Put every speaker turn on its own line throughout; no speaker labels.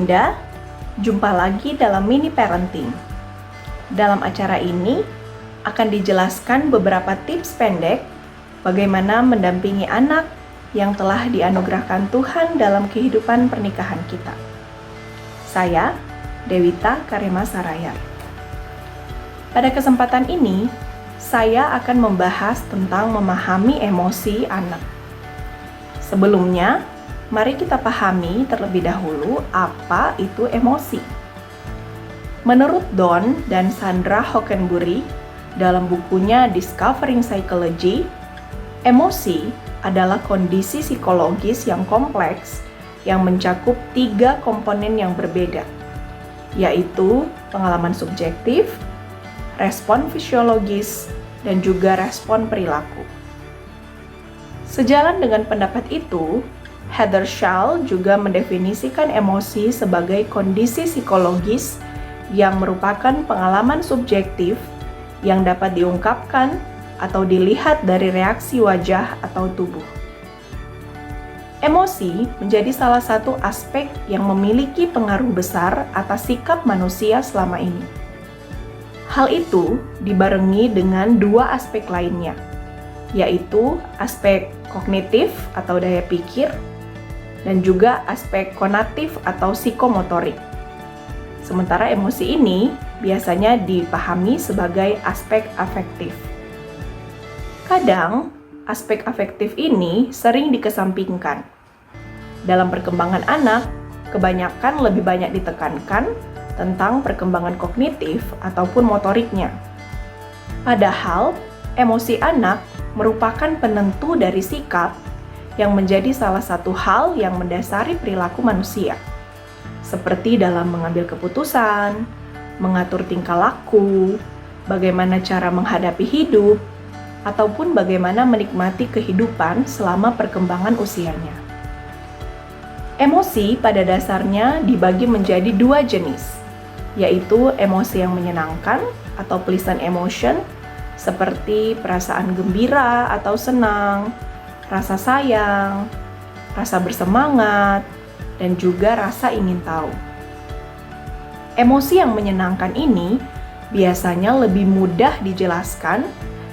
Bunda, jumpa lagi dalam Mini Parenting. Dalam acara ini akan dijelaskan beberapa tips pendek bagaimana mendampingi anak yang telah dianugerahkan Tuhan dalam kehidupan pernikahan kita. Saya, Dewita Karima Saraya. Pada kesempatan ini, saya akan membahas tentang memahami emosi anak. Sebelumnya, mari kita pahami terlebih dahulu apa itu emosi. Menurut Don dan Sandra Hockenbury dalam bukunya Discovering Psychology, emosi adalah kondisi psikologis yang kompleks yang mencakup 3 komponen yang berbeda, yaitu pengalaman subjektif, respon fisiologis, dan juga respon perilaku. Sejalan dengan pendapat itu, Heather Shall juga mendefinisikan emosi sebagai kondisi psikologis yang merupakan pengalaman subjektif yang dapat diungkapkan atau dilihat dari reaksi wajah atau tubuh. Emosi menjadi salah satu aspek yang memiliki pengaruh besar atas sikap manusia selama ini. Hal itu dibarengi dengan 2 aspek lainnya, yaitu aspek kognitif atau daya pikir, dan juga aspek konatif atau psikomotorik. Sementara emosi ini biasanya dipahami sebagai aspek afektif. Kadang, aspek afektif ini sering dikesampingkan. Dalam perkembangan anak, kebanyakan lebih banyak ditekankan tentang perkembangan kognitif ataupun motoriknya. Padahal, emosi anak merupakan penentu dari sikap yang menjadi salah satu hal yang mendasari perilaku manusia, seperti dalam mengambil keputusan, mengatur tingkah laku, bagaimana cara menghadapi hidup, ataupun bagaimana menikmati kehidupan selama perkembangan usianya. Emosi pada dasarnya dibagi menjadi 2 jenis, yaitu emosi yang menyenangkan atau pleasant emotion, seperti perasaan gembira atau senang, rasa sayang, rasa bersemangat, dan juga rasa ingin tahu. Emosi yang menyenangkan ini biasanya lebih mudah dijelaskan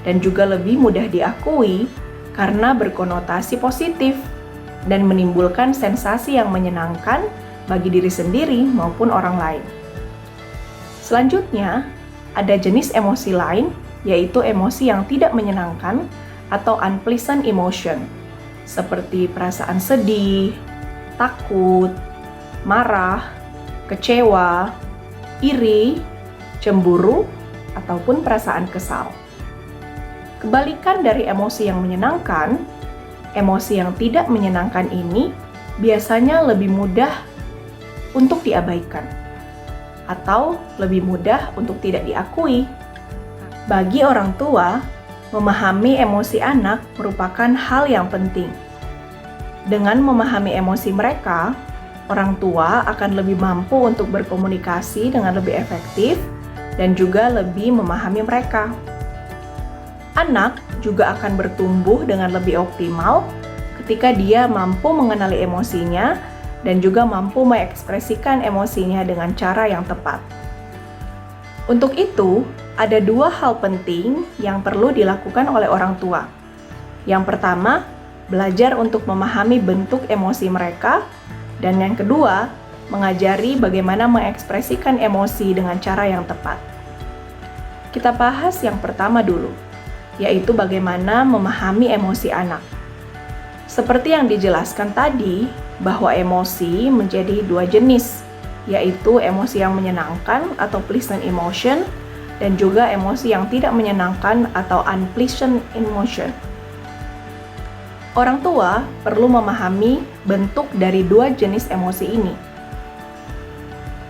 dan juga lebih mudah diakui karena berkonotasi positif dan menimbulkan sensasi yang menyenangkan bagi diri sendiri maupun orang lain. Selanjutnya, ada jenis emosi lain, yaitu emosi yang tidak menyenangkan atau unpleasant emotion, seperti perasaan sedih, takut, marah, kecewa, iri, cemburu, ataupun perasaan kesal. Kebalikan dari emosi yang menyenangkan, emosi yang tidak menyenangkan ini biasanya lebih mudah untuk diabaikan atau lebih mudah untuk tidak diakui. Bagi orang tua, memahami emosi anak merupakan hal yang penting. Dengan memahami emosi mereka, orang tua akan lebih mampu untuk berkomunikasi dengan lebih efektif dan juga lebih memahami mereka. Anak juga akan bertumbuh dengan lebih optimal ketika dia mampu mengenali emosinya dan juga mampu mengekspresikan emosinya dengan cara yang tepat. Untuk itu, ada 2 hal penting yang perlu dilakukan oleh orang tua. Yang pertama, belajar untuk memahami bentuk emosi mereka, dan yang kedua, mengajari bagaimana mengekspresikan emosi dengan cara yang tepat. Kita bahas yang pertama dulu, yaitu bagaimana memahami emosi anak. Seperti yang dijelaskan tadi, bahwa emosi menjadi 2 jenis, yaitu emosi yang menyenangkan atau pleasant emotion, dan juga emosi yang tidak menyenangkan atau unpleasant emotion. Orang tua perlu memahami bentuk dari 2 jenis emosi ini.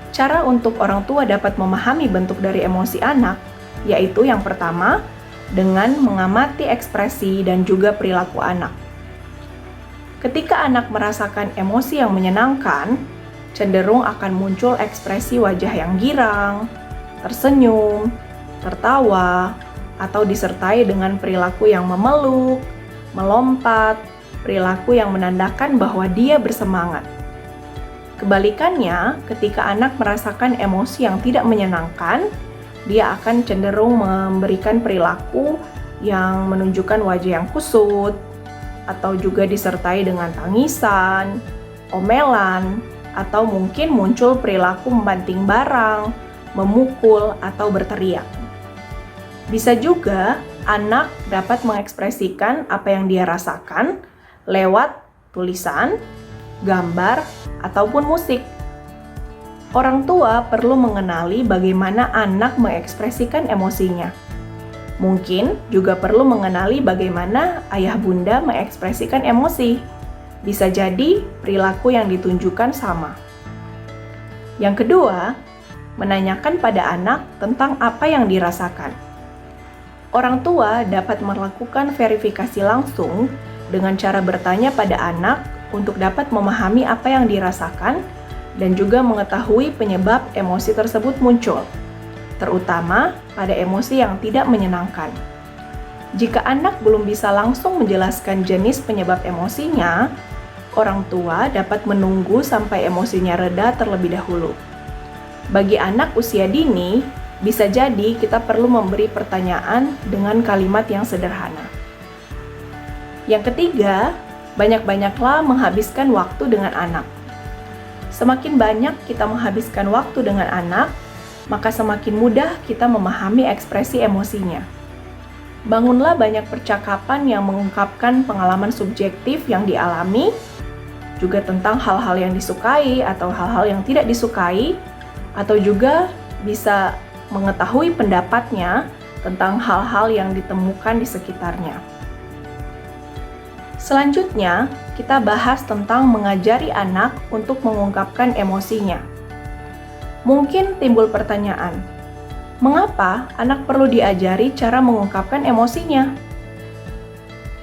Cara untuk orang tua dapat memahami bentuk dari emosi anak, yaitu yang pertama, dengan mengamati ekspresi dan juga perilaku anak. Ketika anak merasakan emosi yang menyenangkan, cenderung akan muncul ekspresi wajah yang girang, tersenyum, tertawa, atau disertai dengan perilaku yang memeluk, melompat, perilaku yang menandakan bahwa dia bersemangat. Kebalikannya, ketika anak merasakan emosi yang tidak menyenangkan, dia akan cenderung memberikan perilaku yang menunjukkan wajah yang kusut, atau juga disertai dengan tangisan, omelan, atau mungkin muncul perilaku membanting barang, memukul, atau berteriak. Bisa juga anak dapat mengekspresikan apa yang dia rasakan lewat tulisan, gambar, ataupun musik. Orang tua perlu mengenali bagaimana anak mengekspresikan emosinya. Mungkin juga perlu mengenali bagaimana ayah bunda mengekspresikan emosi. Bisa jadi perilaku yang ditunjukkan sama. Yang kedua, menanyakan pada anak tentang apa yang dirasakan. Orang tua dapat melakukan verifikasi langsung dengan cara bertanya pada anak untuk dapat memahami apa yang dirasakan dan juga mengetahui penyebab emosi tersebut muncul, terutama pada emosi yang tidak menyenangkan. Jika anak belum bisa langsung menjelaskan jenis penyebab emosinya, orang tua dapat menunggu sampai emosinya reda terlebih dahulu. Bagi anak usia dini, bisa jadi kita perlu memberi pertanyaan dengan kalimat yang sederhana. Yang ketiga, banyak-banyaklah menghabiskan waktu dengan anak. Semakin banyak kita menghabiskan waktu dengan anak, maka semakin mudah kita memahami ekspresi emosinya. Bangunlah banyak percakapan yang mengungkapkan pengalaman subjektif yang dialami, juga tentang hal-hal yang disukai atau hal-hal yang tidak disukai, atau juga bisa mengetahui pendapatnya tentang hal-hal yang ditemukan di sekitarnya. Selanjutnya, kita bahas tentang mengajari anak untuk mengungkapkan emosinya. Mungkin timbul pertanyaan, mengapa anak perlu diajari cara mengungkapkan emosinya?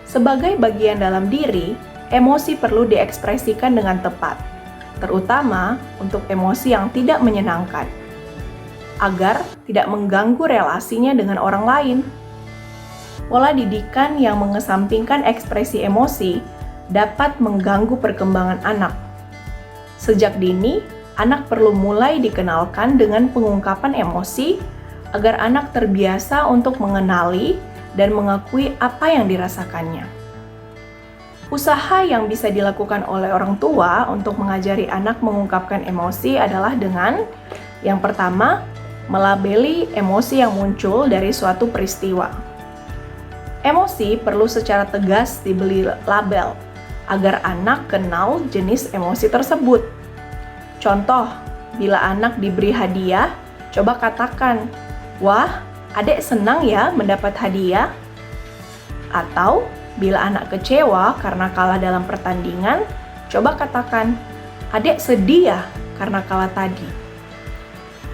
Sebagai bagian dalam diri, emosi perlu diekspresikan dengan tepat, terutama untuk emosi yang tidak menyenangkan, agar tidak mengganggu relasinya dengan orang lain. Pola didikan yang mengesampingkan ekspresi emosi dapat mengganggu perkembangan anak. Sejak dini, anak perlu mulai dikenalkan dengan pengungkapan emosi agar anak terbiasa untuk mengenali dan mengakui apa yang dirasakannya. Usaha yang bisa dilakukan oleh orang tua untuk mengajari anak mengungkapkan emosi adalah dengan yang pertama, melabeli emosi yang muncul dari suatu peristiwa. Emosi perlu secara tegas diberi label agar anak kenal jenis emosi tersebut. Contoh, bila anak diberi hadiah, coba katakan, "Wah, adek senang ya mendapat hadiah." Atau, bila anak kecewa karena kalah dalam pertandingan, coba katakan, "Adek sedih ya karena kalah tadi."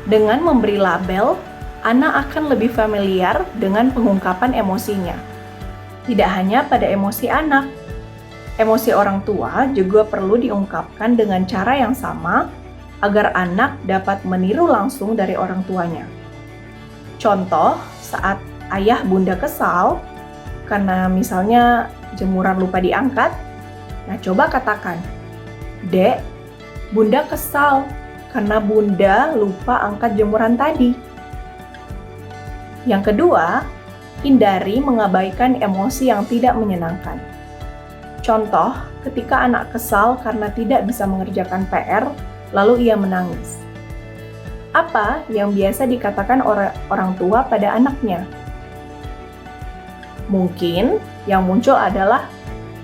Dengan memberi label, anak akan lebih familiar dengan pengungkapan emosinya. Tidak hanya pada emosi anak, emosi orang tua juga perlu diungkapkan dengan cara yang sama agar anak dapat meniru langsung dari orang tuanya. Contoh, saat ayah bunda kesal karena misalnya jemuran lupa diangkat, nah coba katakan, "Dek, bunda kesal karena bunda lupa angkat jemuran tadi." Yang kedua, hindari mengabaikan emosi yang tidak menyenangkan. Contoh, ketika anak kesal karena tidak bisa mengerjakan PR, lalu ia menangis. Apa yang biasa dikatakan orang tua pada anaknya? Mungkin yang muncul adalah,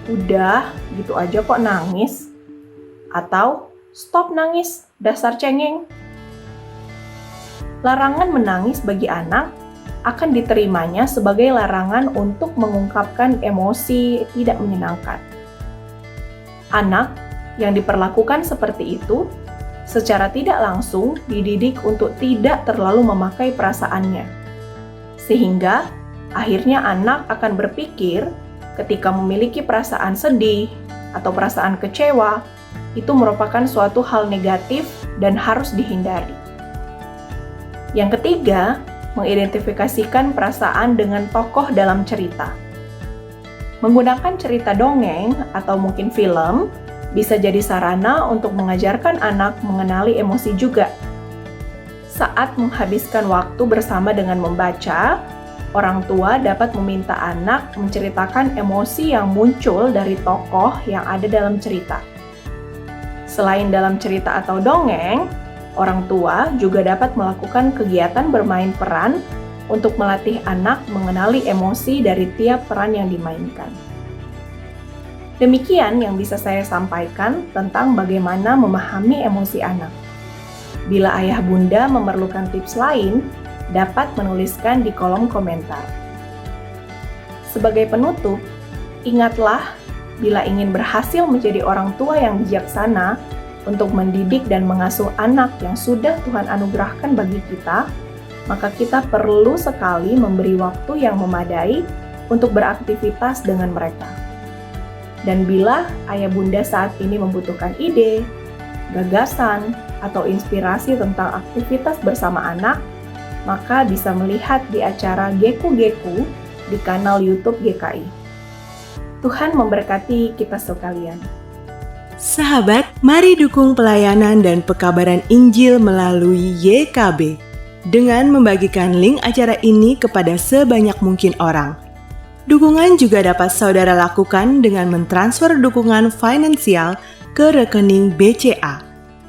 "Udah, gitu aja kok nangis." Atau, "Stop nangis, dasar cengeng." Larangan menangis bagi anak akan diterimanya sebagai larangan untuk mengungkapkan emosi tidak menyenangkan. Anak yang diperlakukan seperti itu secara tidak langsung dididik untuk tidak terlalu memakai perasaannya. Sehingga akhirnya anak akan berpikir ketika memiliki perasaan sedih atau perasaan kecewa, itu merupakan suatu hal negatif dan harus dihindari. Yang ketiga, mengidentifikasikan perasaan dengan tokoh dalam cerita. Menggunakan cerita dongeng atau mungkin film Bisa jadi sarana untuk mengajarkan anak mengenali emosi juga. Saat menghabiskan waktu bersama dengan membaca, orang tua dapat meminta anak menceritakan emosi yang muncul dari tokoh yang ada dalam cerita. Selain dalam cerita atau dongeng, orang tua juga dapat melakukan kegiatan bermain peran untuk melatih anak mengenali emosi dari tiap peran yang dimainkan. Demikian yang bisa saya sampaikan tentang bagaimana memahami emosi anak. Bila ayah bunda memerlukan tips lain, dapat menuliskan di kolom komentar. Sebagai penutup, ingatlah bila ingin berhasil menjadi orang tua yang bijaksana untuk mendidik dan mengasuh anak yang sudah Tuhan anugerahkan bagi kita, maka kita perlu sekali memberi waktu yang memadai untuk beraktivitas dengan mereka. Dan bila ayah bunda saat ini membutuhkan ide, gagasan, atau inspirasi tentang aktivitas bersama anak, maka bisa melihat di acara Geku-Geku di kanal YouTube GKI. Tuhan memberkati kita sekalian.
Sahabat, mari dukung pelayanan dan pekabaran Injil melalui YKB dengan membagikan link acara ini kepada sebanyak mungkin orang. Dukungan juga dapat saudara lakukan dengan mentransfer dukungan finansial ke rekening BCA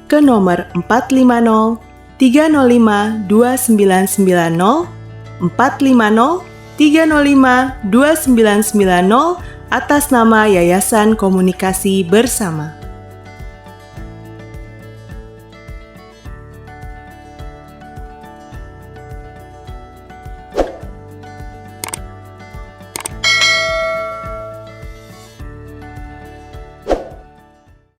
ke nomor 450 305 2990 450 305 2990 atas nama Yayasan Komunikasi Bersama.